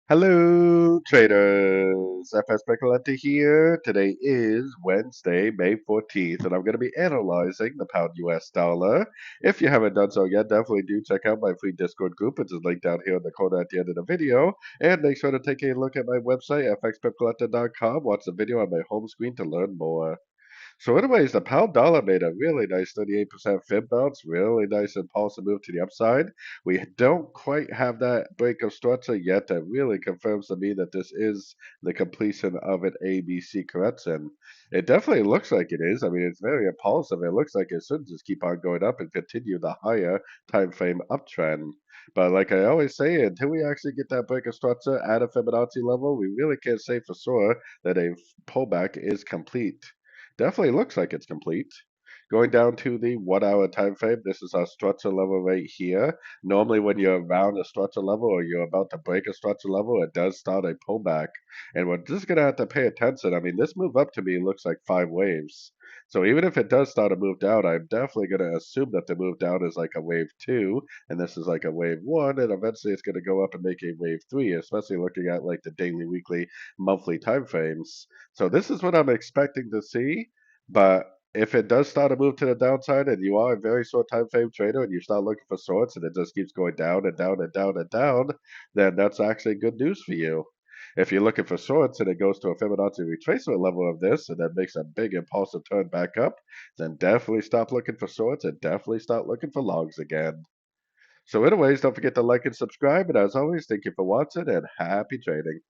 Hello, traders. FX Pip Collector here. Today is Wednesday, May 14th, and I'm going to be analyzing the pound US dollar. If you haven't done so yet, definitely do check out my free Discord group. It's linked down here in the corner at the end of the video. And make sure to take a look at my website, fxpipcollector.com. Watch the video on my home screen to learn more. So anyways, the pound dollar made a really nice 38% fib bounce, really nice impulsive move to the upside. We don't quite have that break of structure yet that really confirms to me that this is the completion of an ABC correction. It definitely looks like it is. I mean, it's very impulsive. It looks like it should just keep on going up and continue the higher time frame uptrend. But like I always say, until we actually get that break of structure at a Fibonacci level, we really can't say for sure that a pullback is complete. Definitely looks like it's complete. Going down to the 1 hour time frame, this is our structure level right here. Normally when you're around a structure level or you're about to break a structure level, it does start a pullback. And we're just gonna have to pay attention. I mean, this move up to me looks like 5 waves. So even if it does start a move down, I'm definitely gonna assume that the move down is like a wave two, and this is like a wave one, and eventually it's gonna go up and make a wave three, especially looking at like the daily, weekly, monthly time frames. So this is what I'm expecting to see. But if it does start to move to the downside and you are a very short time frame trader and you start looking for shorts and it just keeps going down and down and down and down, then that's actually good news for you. If you're looking for shorts and it goes to a Fibonacci retracement level of this and then makes a big impulsive turn back up, then definitely stop looking for shorts and definitely start looking for longs again. So anyways, don't forget to like and subscribe. And as always, thank you for watching and happy trading.